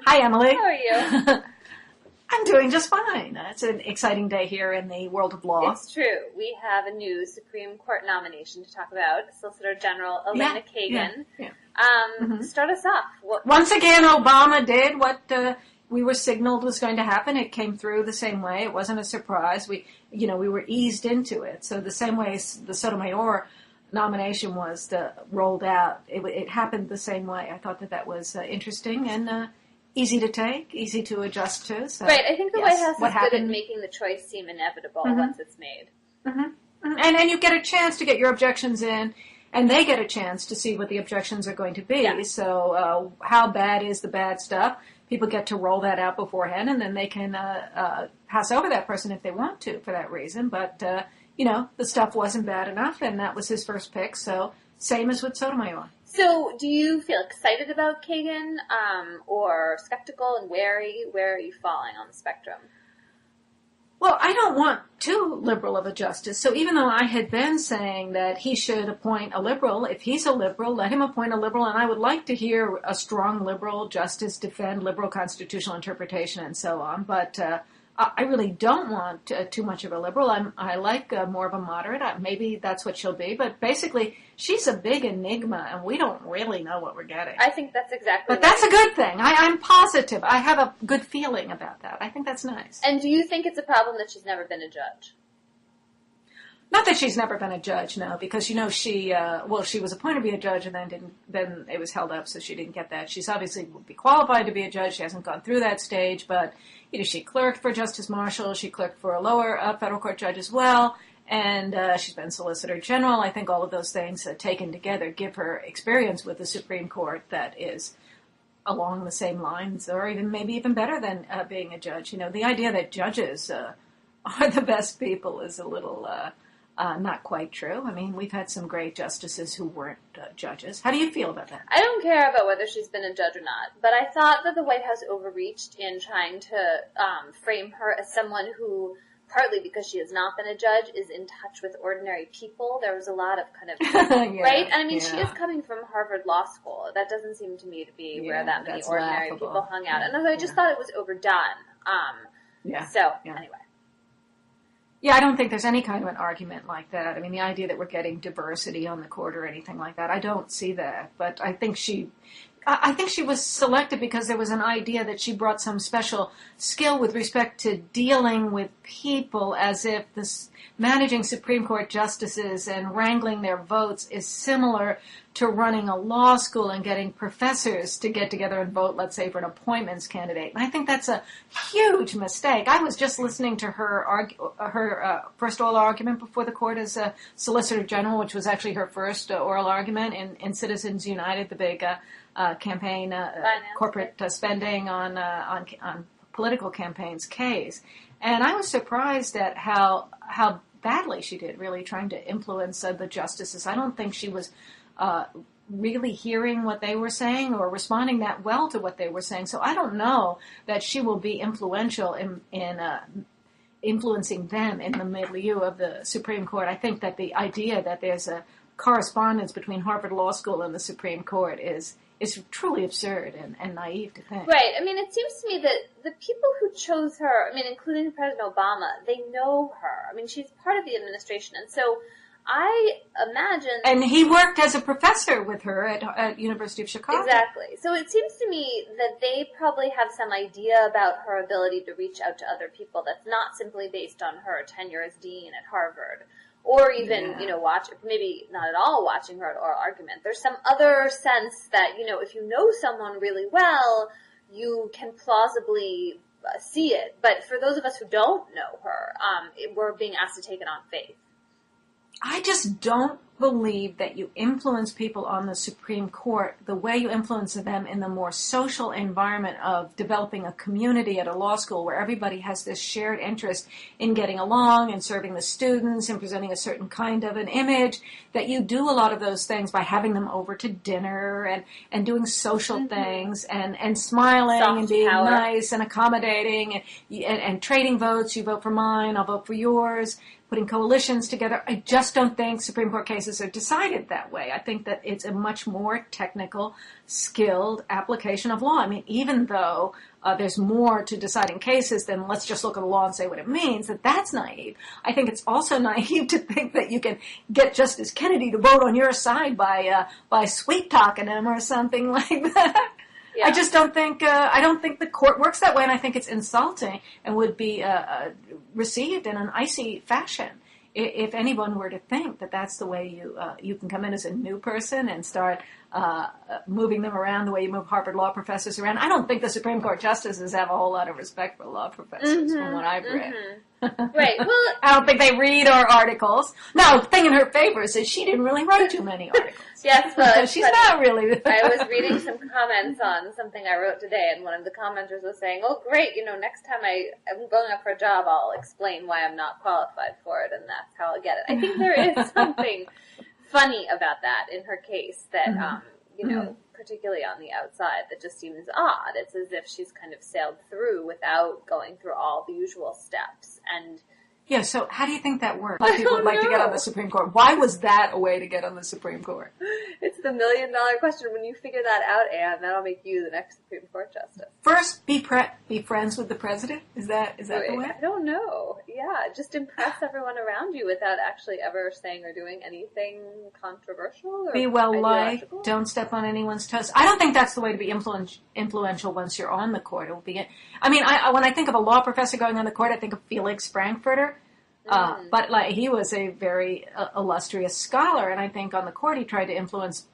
Hi, Emily. How are you? I'm doing just fine. It's an exciting day here in the world of law. It's true. We have a new Supreme Court nomination to talk about. Solicitor General Elena Kagan. Start us off. Once again, Obama did what we were signaled was going to happen. It came through the same way. It wasn't a surprise. We were eased into it. So the same way the Sotomayor nomination was rolled out, it happened the same way. I thought that was interesting and easy to take, easy to adjust to. So, right. I think the White House is good at making the choice seem inevitable once it's made. And you get a chance to get your objections in, and they get a chance to see what the objections are going to be. Yeah. So how bad is the bad stuff? People get to roll that out beforehand, and then they can pass over that person if they want to for that reason. But, the stuff wasn't bad enough, and that was his first pick. So same as with Sotomayor. So do you feel excited about Kagan or skeptical and wary? Where are you falling on the spectrum? Well, I don't want too liberal of a justice. So even though I had been saying that he should appoint a liberal, if he's a liberal, let him appoint a liberal. And I would like to hear a strong liberal justice defend liberal constitutional interpretation and so on. But I really don't want too much of a liberal. I like more of a moderate. Maybe that's what she'll be. But basically, she's a big enigma, and we don't really know what we're getting. I think that's exactly But that's a good thing. I'm positive. I have a good feeling about that. I think that's nice. And do you think it's a problem that she's never been a judge? Not that she's never been a judge, no, because, she was appointed to be a judge and then it was held up, so she didn't get that. She's obviously would be qualified to be a judge. She hasn't gone through that stage, but, she clerked for Justice Marshall. She clerked for a lower federal court judge as well, and she's been Solicitor General. I think all of those things taken together give her experience with the Supreme Court that is along the same lines, or maybe even better than being a judge. The idea that judges are the best people is a little... not quite true. I mean, we've had some great justices who weren't judges. How do you feel about that? I don't care about whether she's been a judge or not, but I thought that the White House overreached in trying to frame her as someone who, partly because she has not been a judge, is in touch with ordinary people. There was a lot of kind of, right? And I mean, she is coming from Harvard Law School. That doesn't seem to me to be where that many ordinary people hung out. And I just thought it was overdone. Anyway. Yeah, I don't think there's any kind of an argument like that. I mean, the idea that we're getting diversity on the court or anything like that, I don't see that. But I think she was selected because there was an idea that she brought some special skill with respect to dealing with people, as if this managing Supreme Court justices and wrangling their votes is similar to running a law school and getting professors to get together and vote, let's say, for an appointments candidate. And I think that's a huge mistake. I was just listening to her first oral argument before the court as a Solicitor General, which was actually her first oral argument in Citizens United, the big campaign, corporate spending on political campaigns case. And I was surprised at how badly she did, really trying to influence the justices. I don't think she was really hearing what they were saying or responding that well to what they were saying. So I don't know that she will be influential in influencing them in the milieu of the Supreme Court. I think that the idea that there's a correspondence between Harvard Law School and the Supreme Court is truly absurd and naive to think. Right. I mean, it seems to me that the people who chose her, I mean, including President Obama, they know her. I mean, she's part of the administration. And so I imagine... And he worked as a professor with her at University of Chicago. Exactly. So it seems to me that they probably have some idea about her ability to reach out to other people that's not simply based on her tenure as dean at Harvard. Or even, maybe not at all watching her at oral argument. There's some other sense that, if you know someone really well, you can plausibly see it. But for those of us who don't know her, we're being asked to take it on faith. I just don't believe that you influence people on the Supreme Court the way you influence them in the more social environment of developing a community at a law school where everybody has this shared interest in getting along and serving the students and presenting a certain kind of an image, that you do a lot of those things by having them over to dinner and doing social things and smiling Soft and being power. Nice and accommodating and trading votes. You vote for mine, I'll vote for yours. putting coalitions together. I just don't think Supreme Court cases are decided that way. I think that it's a much more technical, skilled application of law. I mean, even though there's more to deciding cases than let's just look at the law and say what it means, that's naive. I think it's also naive to think that you can get Justice Kennedy to vote on your side by sweet-talking him or something like that. Yeah. I just don't think, I don't think the court works that way, and I think it's insulting and would be received in an icy fashion if anyone were to think that that's the way you can come in as a new person and start moving them around the way you move Harvard law professors around. I don't think the Supreme Court justices have a whole lot of respect for law professors from what I've read. Right. Well, I don't think they read our articles. Now, the thing in her favor is that she didn't really write too many articles. Yes, well, she's not really. I was reading some comments on something I wrote today, and one of the commenters was saying, "Oh, great! Next time I'm going up for a job, I'll explain why I'm not qualified for it, and that's how I'll get it." I think there is something funny about that in her case that, particularly on the outside, that just seems odd. It's as if she's kind of sailed through without going through all the usual steps. And yeah, so how do you think that works? A lot of people would like to get on the Supreme Court. Why was that a way to get on the Supreme Court? It's the $1,000,000 question. When you figure that out, Anne, that'll make you the next Supreme Court justice. First, be friends with the president? Is that the way? I don't know. Yeah, just impress everyone around you without actually ever saying or doing anything controversial or be well liked. Don't step on anyone's toes. I don't think that's the way to be influential once you're on the court. It will be. I mean, when I think of a law professor going on the court, I think of Felix Frankfurter. But he was a very illustrious scholar, and I think on the court he tried to influence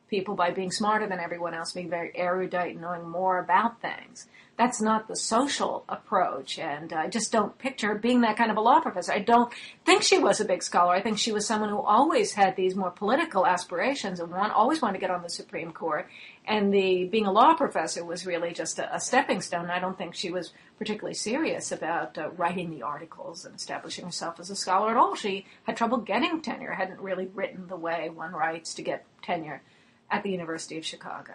people by being smarter than everyone else, being very erudite and knowing more about things. That's not the social approach, and I just don't picture her being that kind of a law professor. I don't think she was a big scholar. I think she was someone who always had these more political aspirations and always wanted to get on the Supreme Court, and being a law professor was really just a stepping stone. I don't think she was particularly serious about writing the articles and establishing herself as a scholar at all. She had trouble getting tenure, hadn't really written the way one writes to get tenure at the University of Chicago.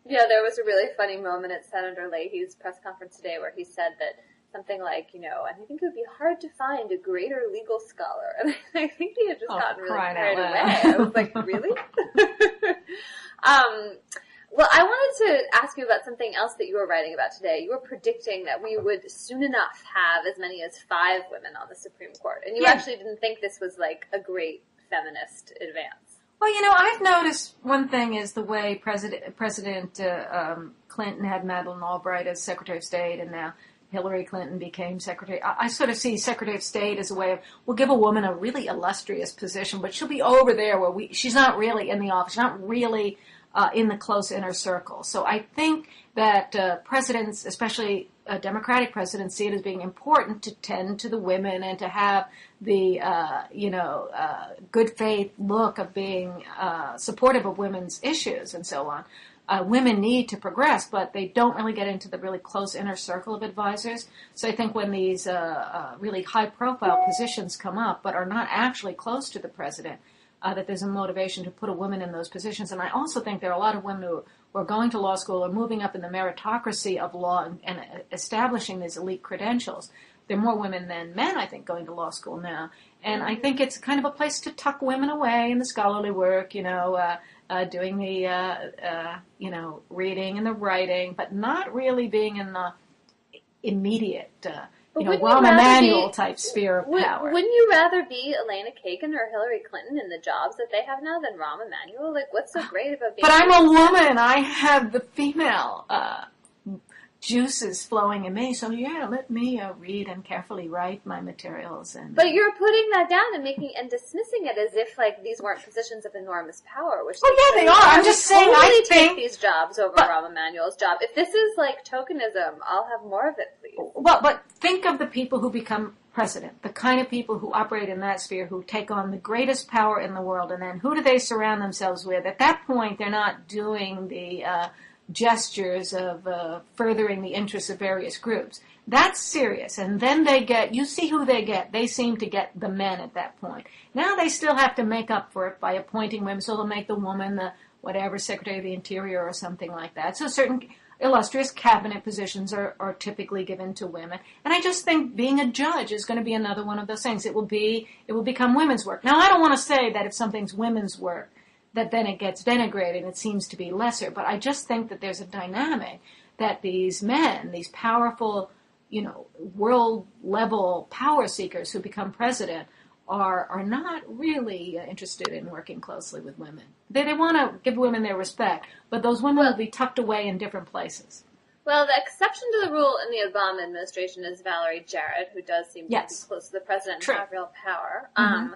Yeah, there was a really funny moment at Senator Leahy's press conference today where he said that something like, and I think it would be hard to find a greater legal scholar. And I think he had just gotten really carried away. I was like, really? Well, I wanted to ask you about something else that you were writing about today. You were predicting that we would soon enough have as many as 5 women on the Supreme Court. And you actually didn't think this was like a great feminist advance. Well, I've noticed one thing is the way President Clinton had Madeleine Albright as Secretary of State, and now Hillary Clinton became Secretary. I sort of see Secretary of State as a way of, we'll give a woman a really illustrious position, but she'll be over there where she's not really in the office, she's not really in the close inner circle. So I think that presidents, especially Democratic presidents, see it as being important to tend to the women and to have the, good faith look of being supportive of women's issues and so on. Women need to progress, but they don't really get into the really close inner circle of advisors. So I think when these really high-profile positions come up but are not actually close to the president, that there's a motivation to put a woman in those positions. And I also think there are a lot of women who are going to law school or moving up in the meritocracy of law and establishing these elite credentials. There are more women than men, I think, going to law school now. And I think it's kind of a place to tuck women away in the scholarly work, doing the, reading and the writing, but not really being in the immediate, Rahm Emanuel type sphere of power. Wouldn't you rather be Elena Kagan or Hillary Clinton in the jobs that they have now than Rahm Emanuel? Like, what's so great about being... But I'm a woman. I have the female juices flowing in me. So let me read and carefully write my materials. But you're putting that down and dismissing it as if like these weren't positions of enormous power. Which they are. I'm just saying. I take these jobs over Rahm Emanuel's job. If this is like tokenism, I'll have more of it, please. Well, but think of the people who become president, the kind of people who operate in that sphere, who take on the greatest power in the world, and then who do they surround themselves with? At that point, they're not doing the gestures of furthering the interests of various groups. That's serious. And then you see who they get. They seem to get the men at that point. Now they still have to make up for it by appointing women, so they'll make the woman the whatever Secretary of the Interior or something like that. So illustrious cabinet positions are typically given to women. And I just think being a judge is going to be another one of those things. It will become women's work. Now, I don't want to say that if something's women's work, that then it gets denigrated and it seems to be lesser. But I just think that there's a dynamic that these men, these powerful, world-level power seekers who become president are not really interested in working closely with women. They want to give women their respect, but those women will be tucked away in different places. Well, the exception to the rule in the Obama administration is Valerie Jarrett, who does seem to be close to the president and have real power. Mm-hmm.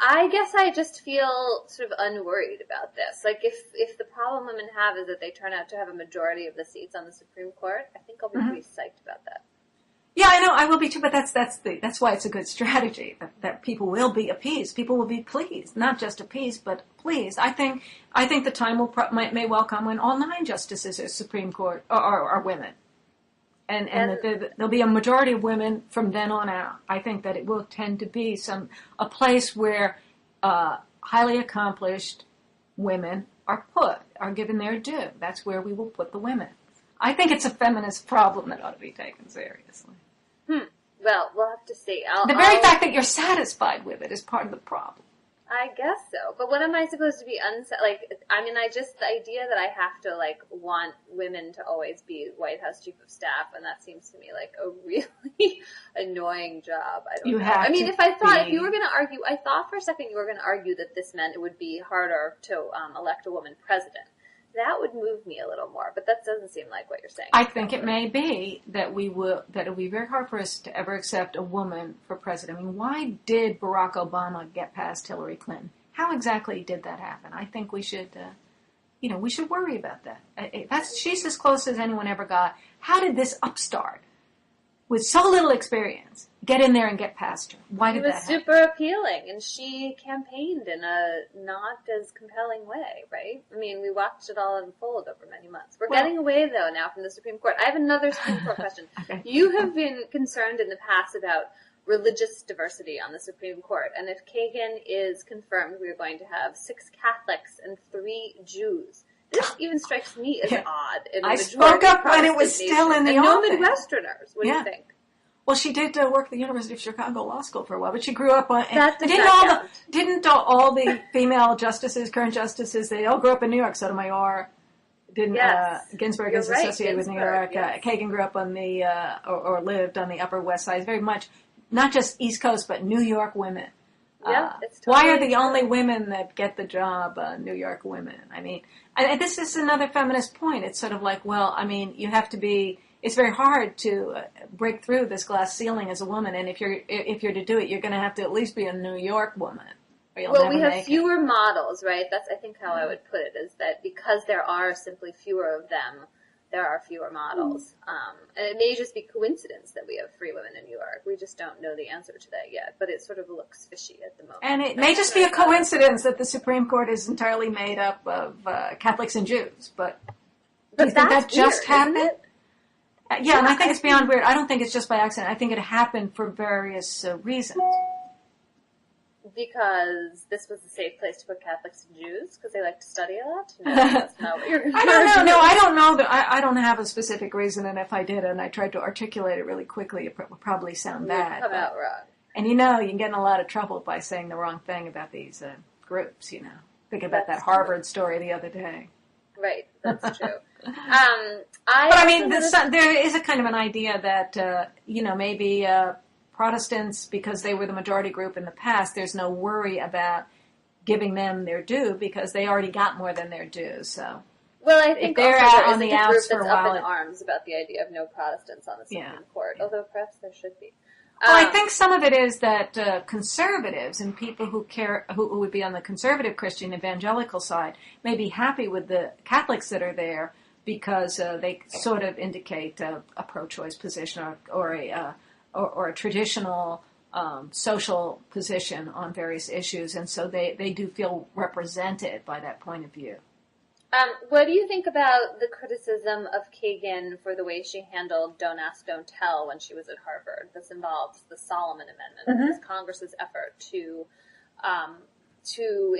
I guess I just feel sort of unworried about this. Like, if the problem women have is that they turn out to have a majority of the seats on the Supreme Court, I think I'll be pretty psyched about that. Yeah, I know, I will be too, but that's why it's a good strategy, that people will be appeased. People will be pleased, not just appeased, but pleased. I think the time may well come when all 9 justices of the Supreme Court are women. And there'll be a majority of women from then on out. I think that it will tend to be a place where highly accomplished women are given their due. That's where we will put the women. I think it's a feminist problem that ought to be taken seriously. Well, we'll have to see. The very fact that you're satisfied with it is part of the problem. I guess so. But what am I supposed to be the idea that I have to, want women to always be White House Chief of Staff, and that seems to me like a really annoying job. I don't know. If you were going to argue, I thought for a second you were going to argue that this meant it would be harder to elect a woman president. That would move me a little more, but that doesn't seem like what you're saying. I think it may be that it will be very hard for us to ever accept a woman for president. I mean, why did Barack Obama get past Hillary Clinton? How exactly did that happen? I think we should, we should worry about that. She's as close as anyone ever got. How did this upstart, with so little experience, get in there and get past her? Why did that happen? It was super appealing, and she campaigned in a not as compelling way, right? I mean, we watched it all unfold over many months. We're getting away, though, now from the Supreme Court. I have another Supreme Court question. Okay. You have been concerned in the past about religious diversity on the Supreme Court, and if Kagan is confirmed, we're going to have 6 Catholics and 3 Jews. This even strikes me as odd. I spoke up when it was still in the office. No Midwesterners. What do you think? Well, she did work at the University of Chicago Law School for a while, but she grew up on. Didn't all the female justices, current justices, they all grew up in New York? Sotomayor, Ginsburg is associated with New York. Yes. Kagan grew up on the or lived on the Upper West Side. Very much not just East Coast, but New York women. Yeah, it's totally why are the only women that get the job New York women? I mean, this is another feminist point. It's sort of like, well, I mean, you have to be. It's very hard to break through this glass ceiling as a woman, and if you're to do it, you're going to have to at least be a New York woman. Well, we have fewer models, right? That's, I think, how I would put it, is that because there are simply fewer of them, there are fewer models. And it may just be coincidence that we have 3 women in New York. We just don't know the answer to that yet, but it sort of looks fishy at the moment. And it may just be a coincidence that the Supreme Court is entirely made up of Catholics and Jews, but do you think that just happened? Yeah, and I think it's beyond weird. I don't think it's just by accident. I think it happened for various reasons. Because this was a safe place to put Catholics and Jews? Because they like to study a lot? No, that's not what you're I don't know. No, I don't know. I don't have a specific reason, and if I did and I tried to articulate it really quickly, it would probably sound bad. Come out wrong. And you can get in a lot of trouble by saying the wrong thing about these groups, Think about that Harvard story the other day. Right, that's true. There is a kind of an idea that, maybe Protestants, because they were the majority group in the past, there's no worry about giving them their due because they already got more than their due. So, well, I think they're also out there on is the a group outs for a that's while. Up in arms about the idea of no Protestants on the Supreme Court, although perhaps there should be. Well, I think some of it is that conservatives and people who would be on the conservative Christian evangelical side may be happy with the Catholics that are there because they sort of indicate a pro-choice position or a traditional social position on various issues, and so they do feel represented by that point of view. What do you think about the criticism of Kagan for the way she handled Don't Ask, Don't Tell when she was at Harvard? This involves the Solomon Amendment, this Congress's effort to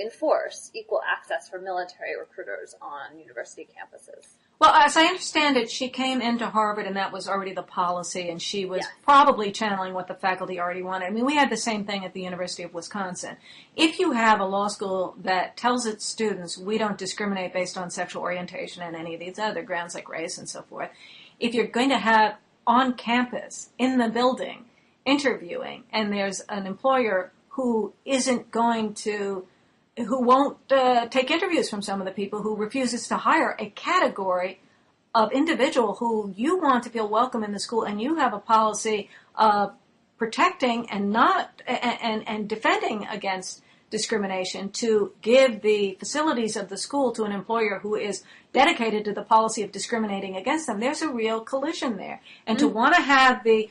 enforce equal access for military recruiters on university campuses. Well, as I understand it, she came into Harvard and that was already the policy, and she was probably channeling what the faculty already wanted. I mean, we had the same thing at the University of Wisconsin. If you have a law school that tells its students we don't discriminate based on sexual orientation and any of these other grounds like race and so forth, if you're going to have on campus, in the building, interviewing, and there's an employer who won't take interviews from some of the people, who refuses to hire a category of individual who you want to feel welcome in the school, and you have a policy of protecting and defending against discrimination, to give the facilities of the school to an employer who is dedicated to the policy of discriminating against them, there's a real collision there. And to want to have the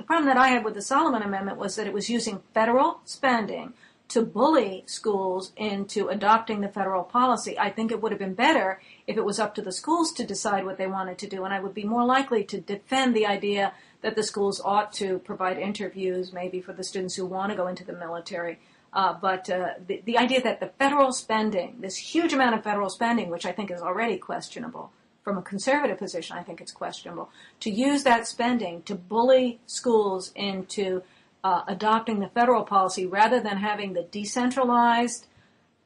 problem that I had with the Solomon Amendment was that it was using federal spending to bully schools into adopting the federal policy. I think it would have been better if it was up to the schools to decide what they wanted to do, and I would be more likely to defend the idea that the schools ought to provide interviews maybe for the students who want to go into the military. But the idea that the federal spending, this huge amount of federal spending, which I think is already questionable, from a conservative position I think it's questionable, to use that spending to bully schools into adopting the federal policy rather than having the decentralized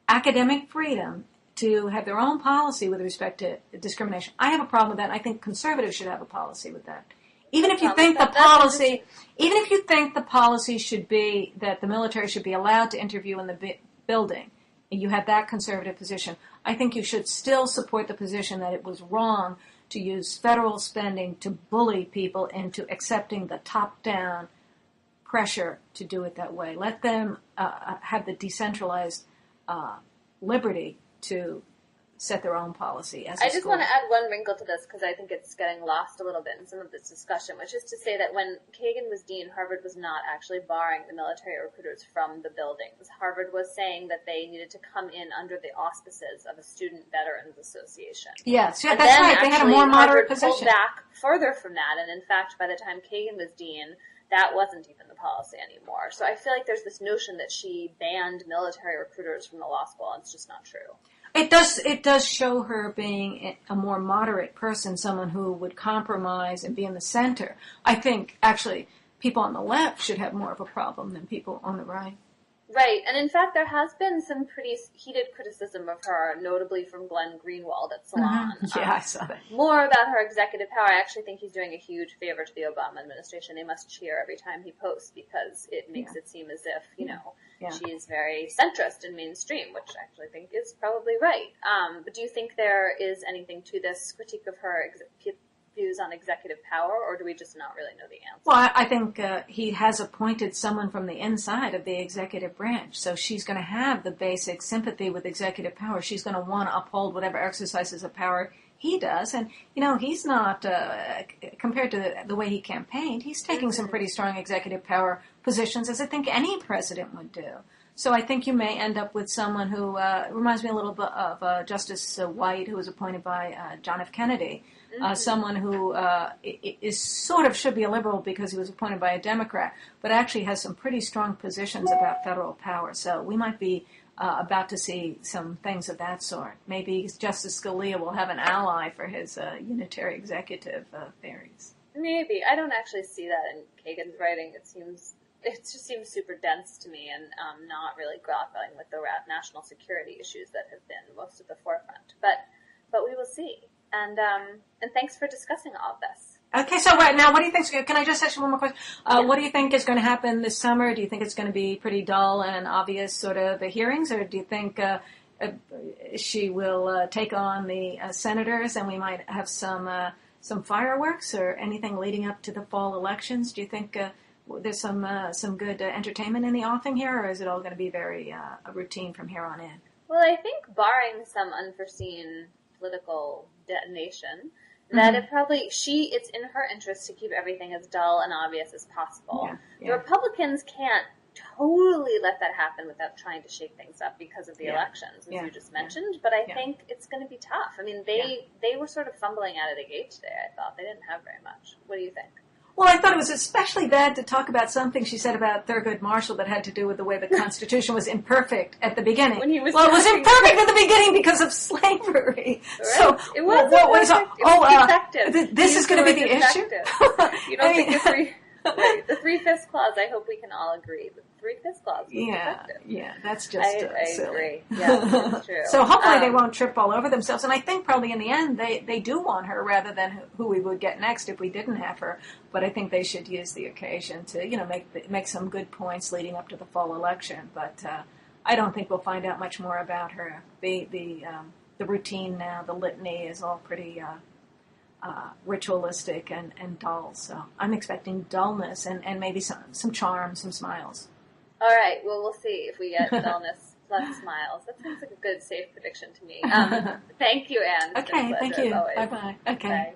academic freedom to have their own policy with respect to discrimination. I have a problem with that. I think conservatives should have a policy with that. Even if you think the policy should be that the military should be allowed to interview in the building, and you have that conservative position, I think you should still support the position that it was wrong to use federal spending to bully people into accepting the top-down pressure to do it that way. Let them have the decentralized liberty to set their own policy as a I just school. want to add one wrinkle to this because I think it's getting lost a little bit in some of this discussion, which is to say that when Kagan was dean, Harvard was not actually barring the military recruiters from the buildings. Harvard was saying that they needed to come in under the auspices of a Student Veterans Association. Yes, yeah, And that's then right. They had a more moderate Harvard position. pulled back further from that, and in fact, by the time Kagan was dean, that wasn't even the policy anymore. So I feel like there's this notion that she banned military recruiters from the law school, and it's just not true. It does show her being a more moderate person, someone who would compromise and be in the center. I think, actually, people on the left should have more of a problem than people on the right. Right, and in fact, there has been some pretty heated criticism of her, notably from Glenn Greenwald at Salon. Mm-hmm. Yeah, I saw that. More about her executive power. I actually think he's doing a huge favor to the Obama administration. They must cheer every time he posts because it makes it seem as if, she's very centrist and mainstream, which I actually think is probably right. But do you think there is anything to this critique of her views on executive power, or do we just not really know the answer? Well, I think he has appointed someone from the inside of the executive branch, so she's going to have the basic sympathy with executive power. She's going to want to uphold whatever exercises of power he does, and he's not compared to the way he campaigned. He's taking some pretty strong executive power positions, as I think any president would do. So I think you may end up with someone who reminds me a little bit of Justice White, who was appointed by John F. Kennedy. Someone who is sort of should be a liberal because he was appointed by a Democrat, but actually has some pretty strong positions about federal power. So we might be about to see some things of that sort. Maybe Justice Scalia will have an ally for his unitary executive theories. Maybe. I don't actually see that in Kagan's writing. It just seems super dense to me and not really grappling with the national security issues that have been most at the forefront. But we will see. And thanks for discussing all of this. Okay, so right now, what do you think? Can I just ask you one more question? What do you think is going to happen this summer? Do you think it's going to be pretty dull and obvious sort of hearings, or do you think she will take on the senators and we might have some fireworks or anything leading up to the fall elections? Do you think there's some good entertainment in the offing here, or is it all going to be very routine from here on in? Well, I think barring some unforeseen political detonation, that it's in her interest to keep everything as dull and obvious as possible. The Republicans can't totally let that happen without trying to shake things up because of the elections, as you just mentioned, but I think it's going to be tough. I mean, they were sort of fumbling out of the gate today, I thought. They didn't have very much. What do you think? Well, I thought it was especially bad to talk about something she said about Thurgood Marshall that had to do with the way the Constitution was imperfect at the beginning. When he was it was imperfect at the beginning because of slavery. Right. So it was defective. This is going to be the issue? You don't think the three-fifths clause, I hope we can all agree. The three-fifths clause was defective. Yeah, that's just I silly. agree. Yeah, that's true. So hopefully they won't trip all over themselves. And I think probably in the end they do want her rather than who we would get next if we didn't have her. But I think they should use the occasion to, make some good points leading up to the fall election. But I don't think we'll find out much more about her. The routine now, the litany is all pretty ritualistic and dull. So I'm expecting dullness and maybe some charm, some smiles. All right. Well, we'll see if we get dullness plus smiles. That sounds like a good, safe prediction to me. Thank you, Anne. Okay. Thank you. Bye-bye. Okay. Bye.